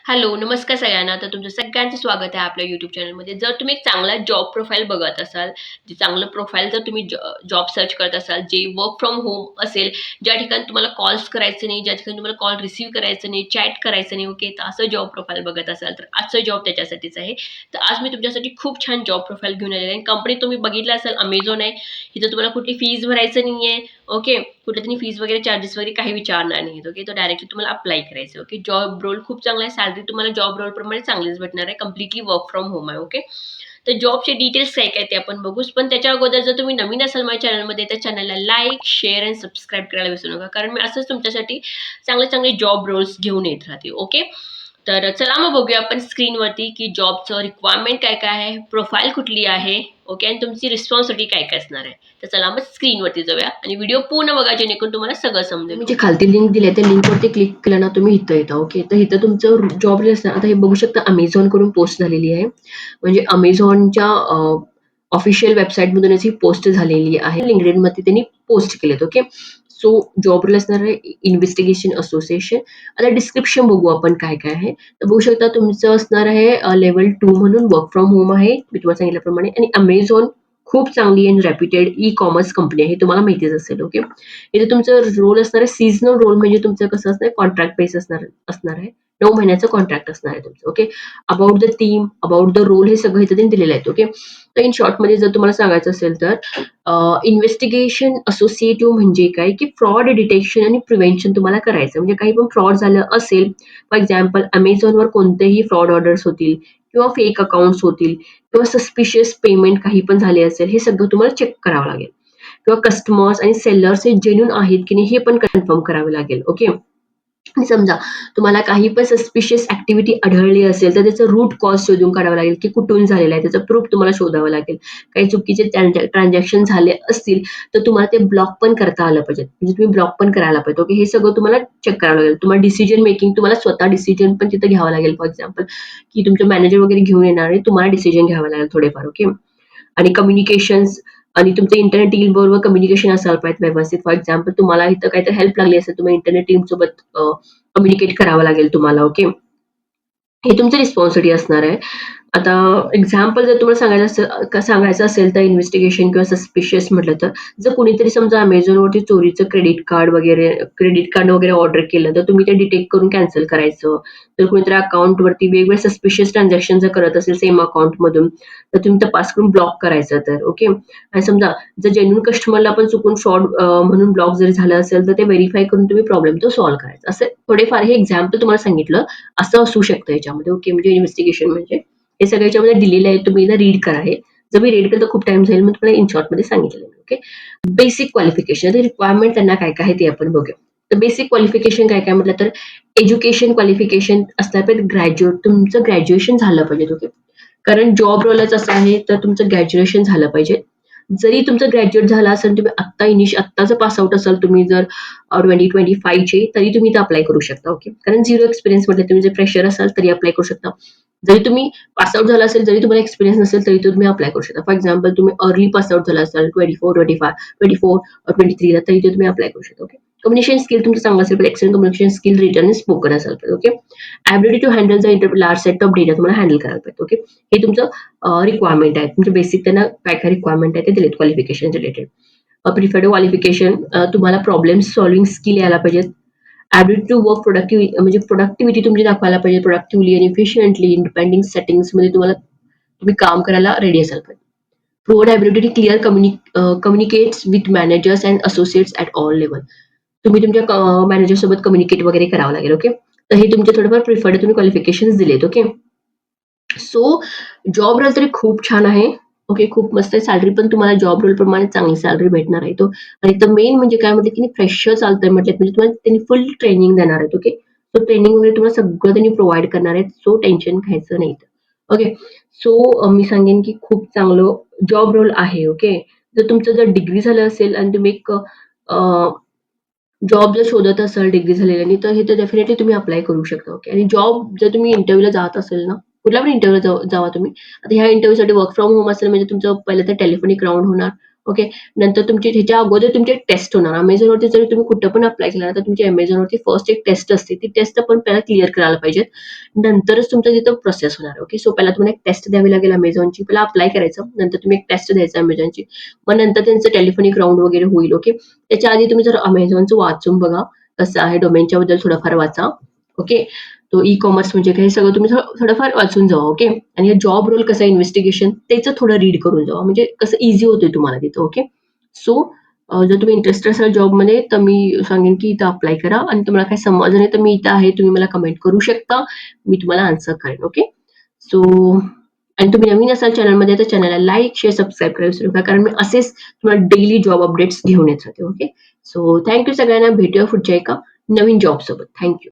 Hello, नमस्कार सगळ्यांना. तर तुमचं सगळ्यांचं स्वागत आहे आपल्या YouTube चॅनलमध्ये. जर तुम्ही एक चांगला जॉब प्रोफाइल बघत असाल, जे चांगलं प्रोफाइल जर तुम्ही जॉब सर्च करत असाल, जे वर्क फ्रॉम होम असेल, ज्या ठिकाणी तुम्हाला कॉल्स करायचे नाही, ज्या ठिकाणी तुम्हाला कॉल रिसीव्ह करायचं नाही, चॅट करायचं नाही, ओके. तर असं जॉब प्रोफाइल बघत असाल, तर आजचं जॉब त्याच्यासाठीच आहे. तर आज मी तुमच्यासाठी खूप छान जॉब प्रोफाइल घेऊन आलेली आहे. कंपनी तुम्ही बघितलं असेल Amazon आहे. इथं तुम्हाला कुठली फीस भरायचं नाहीये, ओके. कुठे फीस वगैरे चार्जेस वगैरे काही विचारणार नाहीत. ओके. तो डायरेक्टली तुम्हाला अप्लाय करायचं. ओके. जॉब रोल खूप चांगला आहे. सॅलरी तुम्हाला जॉब रोलप्रमाणे चांगलीच भेटणार आहे. कंप्लीटली वर्क फ्रॉम होम आहे. ओके. तर जॉबचे डिटेल्स काय-काय ते आपण बघूच. पण त्याच्या अगोदर जर तुम्ही नवीन असाल माझ्या चॅनलमध्ये तर चॅनलला लाईक, शेअर आणि सबस्क्राईब करायला विसरू नका. कारण मी असंच तुमच्यासाठी चांगले-चांगले जॉब रोल्स घेऊन येत राहते. ओके. तर चला मग बघूया आपण स्क्रीनवरती की जॉबचं रिक्वायरमेंट काय-काय आहे, प्रोफाईल कुठली आहे, ओके. आणि तुमची रिस्पॉन्सिबिलिटी काय-काय असणार आहे. तर चला मग स्क्रीनवरती जाऊया आणि व्हिडिओ पूर्ण बघा जेणेकरून तुम्हाला सगळं समजेल. मी जे खालती लिंक दिली आहे त्या लिंकवरती क्लिक केलं ना तुम्ही इथं येता. ओके. तर इथं तुमचं जॉब लिस्ट आता हे बघू शकता Amazon कडून पोस्ट झालेली आहे. म्हणजे Amazonच्या ऑफिशियल वेबसाईटमधूनच ही पोस्ट झालेली आहे. LinkedInमध्ये त्यांनी पोस्ट केलेत. ओके. सो जॉब रोल असणार आहे इन्व्हेस्टिगेशन असोसिएशन. आता डिस्क्रिप्शन बघू आपण काय-काय आहे. तर बघू शकता तुमचं असणार आहे लेव्हल 2 म्हणून वर्क फ्रॉम होम आहे. मी तुम्हाला सांगितल्याप्रमाणे आणि Amazon खूप चांगली आणि रेप्युटेड ई-कॉमर्स कंपनी आहे. हे तुम्हाला माहितीच असेल. ओके. इथे तुमचं रोल असणार आहे सीझनल रोल म्हणजे तुमचं कसं असणार कॉन्ट्रॅक्ट बेस असणार असणार आहे. 9 महिन्याचं कॉन्ट्रॅक्ट असणार आहे तुमचं. Okay. About the theme, about the role हे सगळं इथे त्यांनी दिलेलं आहे. ओके. तर इन शॉर्टमध्ये जर तुम्हाला सांगायचं असेल तर इन्व्हेस्टिगेशन असोसिएटिव्ह म्हणजे काय, की फ्रॉड डिटेक्शन आणि प्रिव्हेन्शन तुम्हाला करायचं. म्हणजे काही पण फ्रॉड झालं असेल, फॉर एक्झाम्पल Amazonवर कोणतेही फ्रॉड ऑर्डर्स होतील किंवा फेक अकाउंट्स होतील किंवा सस्पिशियस पेमेंट काही पण झाले असेल, हे सगळं तुम्हाला चेक करावं लागेल. किंवा कस्टमर्स आणि सेलर्स हे जेन्युइन आहेत की नाही हे पण कन्फर्म करावे लागेल. ओके. आणि समजा तुम्हाला काही पण सस्पिशियस ॲक्टिव्हिटी आढळली असेल, तर त्याचं रूट कॉज शोधून काढावं लागेल, की कुठून झालेलं आहे. त्याचं प्रूफ तुम्हाला शोधावं लागेल. काही चुकीचे ट्रान्झॅक्शन झाले असतील, तर तुम्हाला ते ब्लॉक पण करता आलं पाहिजे. म्हणजे तुम्ही ब्लॉक पण करायला पाहिजे. ओके. हे सगळं तुम्हाला चेक करावं लागेल. तुम्हाला डिसिजन मेकिंग तुम्हाला स्वतः डिसिजन पण तिथं घ्यावं लागेल. फॉर एक्झाम्पल, की तुमचे मॅनेजर वगैरे घेऊन येणार आहे, तुम्हाला डिसिजन घ्यावं लागेल थोडेफार. ओके. आणि कम्युनिकेशन्स आणि तुमचं इंटरनेट टीम बरोबर कम्युनिकेशन असायला पाहिजे व्यवस्थित. फॉर एक्झाम्पल तुम्हाला इथं काहीतरी हेल्प लागली असेल, तुम्ही इंटरनेट टीमसोबत कम्युनिकेट करावं लागेल तुम्हाला. ओके. हे तुमची रिस्पॉन्सिबिलिटी असणार आहे. आता एक्झाम्पल जर तुम्हाला सांगायचं असेल तर इन्व्हेस्टिगेशन किंवा सस्पिशियस म्हटलं तर जर कुणीतरी समजा Amazonवरती चोरीचं क्रेडिट कार्ड वगैरे ऑर्डर केलं, तर तुम्ही ते डिटेक्ट करून कॅन्सल करायचं. जर कुणीतरी अकाउंटवरती वेगवेगळे सस्पिशियस ट्रान्झॅक्शन जर करत असेल सेम अकाउंटमधून, तर तुम्ही तपास करून ब्लॉक करायचं तर. ओके. आणि समजा जर जेन्युइन कस्टमरला पण चुकून फ्रॉड म्हणून ब्लॉक जरी झालं असेल, तर ते व्हेरिफाय करून तुम्ही प्रॉब्लेम तो सॉल्व्ह करायचा. असे थोडेफार हे एक्झाम्पल तुम्हाला सांगितलं. असं असू शकतं याच्यामध्ये. ओके. म्हणजे इन्व्हेस्टिगेशन म्हणजे हे सगळं याच्यामध्ये दिलेलं आहे. तुम्ही एकदा रीड करा हे. जर मी रीड केलं तर खूप टाईम जाईल. मग तुम्हाला इन शॉर्टमध्ये सांगितलेलं आहे. ओके. बेसिक क्वालिफिकेशन रिक्वायरमेंट त्यांना काय-काय आहे ते आपण बघूया. तर बेसिक क्वालिफिकेशन काय-काय म्हटलं तर एज्युकेशन क्वालिफिकेशन असलं पाहिजे ग्रॅज्युएट तुमचं ग्रॅज्युएशन झालं पाहिजे. ओके. कारण जॉब रोलच असं आहे तर तुमचं ग्रॅज्युएशन झालं पाहिजे. जरी तुमचं ग्रॅज्युएट झालं असेल, तुम्ही आत्ताचं पास आउट असाल तुम्ही जर 2025 चे तरी तुम्ही इथं अप्लाय करू शकता. ओके. कारण झिरो एक्सपिरियन्स म्हटलं तुम्ही जर फ्रेशर असाल तरी अप्लाय करू शकता. जरी तुम्ही पास आउट झाला असेल, जरी तुम्हाला एक्सपिरियन्स नसेल तरी तुम्ही अप्लाय करू शकता. फॉर एक्झाम्पल तुम्ही अर्ली पास आउट झाला असाल 24 ला तरी ते तुम्ही अप्लाय करू शकता. ओके. कम्युनिकेशन स्किल तुमचं चांगलं असेल, एक्सेलेंट कम्युनिकेशन स्किल रिटन आणि स्पोकन असाल पाहिजे. Okay. Ability to handle large set of data तुम्हाला हँडल करायला पाहिजे. ओके. हे तुमचं रिक्वायरमेंट आहे. तुमचे बेसिक त्यांना काय-काय रिक्वायरमेंट आहे ते दिलेत क्वालिफिकेशन रिलेटेड. प्रिफर्ड क्वालिफिकेशन तुम्हाला प्रॉब्लेम सॉल्व्हिंग स्किल यायला पाहिजेत. एबिलिटी टू वर्क म्हणजे प्रोडक्टिव्हिटी तुमची दाखवायला पाहिजे. प्रोडक्टिव्हली आणि एफिशियंटली इंडिपेंडिंग सेटिंग्समध्ये तुम्ही काम करायला रेडी असाल पाहिजे. Provide ability to clear communicates with managers and associates at all level. तुम्ही तुमच्या मॅनेजर सोबत कम्युनिकेट वगैरे करावं लागेल. ओके. तर हे तुमचे थोडेफार प्रिफर्ड तुम्ही क्वालिफिकेशन्स दिलेत. ओके. सो जॉब रोल तरी खूप छान आहे. ओके. खूप मस्त आहे. सॅलरी पण तुम्हाला जॉब रोल प्रमाणे चांगली सॅलरी भेटणार आहे तो. आणि तर मेन म्हणजे काय म्हटलं की फ्रेशर चालतंय म्हटलं म्हणजे तुम्हाला त्यांनी फुल ट्रेनिंग देणार आहेत. ओके. सो ट्रेनिंग वगैरे तुम्हाला सगळं त्यांनी प्रोव्हाईड करणार आहेत. सो टेन्शन घ्यायचं नाही. ओके. सो मी सांगेन की खूप चांगलं जॉब रोल आहे. ओके. जर डिग्री झालं असेल आणि तुम्ही एक जॉब जर शोधत असाल डिग्री झालेल्यानी, तर हे तर डेफिनेटली तुम्ही अप्लाय करू शकता. ओके. आणि जॉब जर तुम्ही इंटरव्ह्यूला जात असेल ना, कुठल्या पण इंटरव्ह्यूला जावा तुम्ही. आता ह्या इंटरव्ह्यूसाठी वर्क फ्रॉम होम असेल म्हणजे तुमचं पहिलं तर टेलिफोनिक राउंड होणार. ओके. नंतर तुमची ह्याच्या अगोदर तुमची एक टेस्ट होणार. Amazonवरती जरी तुम्ही कुठं पण अप्लाय केला ना, तर तुमची Amazonवरती फर्स्ट एक टेस्ट असते. ती टेस्ट आपण पहिला क्लिअर करायला पाहिजे. नंतरच तुमचं तिथं प्रोसेस होणार. ओके. सो पहिला तुम्हाला एक टेस्ट द्यावी लागेल Amazonची. पहिला अप्लाय करायचं. नंतर तुम्ही एक टेस्ट द्यायचा Amazonची. मग नंतर त्यांचं टेलिफोनिक राउंड वगैरे होईल. ओके. त्याच्या आधी तुम्ही जर Amazonचं वाचून बघा, कसं आहे डोमेनच्या बद्दल थोडंफार वाचा. ओके. तो ई-कॉमर्स म्हणजे काय हे सगळं तुम्ही थोडंफार वाचून जावा. ओके. आणि जॉब रोल कसा इन्व्हेस्टिगेशन त्याचं थोडं रीड करून जावा. म्हणजे कसं ईझी होतंय तुम्हाला तिथं. ओके. सो जर तुम्ही इंटरेस्टेड असाल जॉबमध्ये तर मी सांगेन की इथं अप्लाय करा आणि तुम्हाला काही समजलं नाही तर मी इथं आहे. तुम्ही मला कमेंट करू शकता. मी तुम्हाला आन्सर करेन. ओके. सो आणि तुम्ही नवीन असाल चॅनलमध्ये तर चॅनलला लाईक, शेअर, सबस्क्राईब करायला विसरू नका. कारण मी असेच तुम्हाला डेली जॉब अपडेट्स घेऊन येत राहते. ओके. सो थँक यू सगळ्यांना. भेटूया पुढच्या एका नवीन जॉबसोबत. Thank you.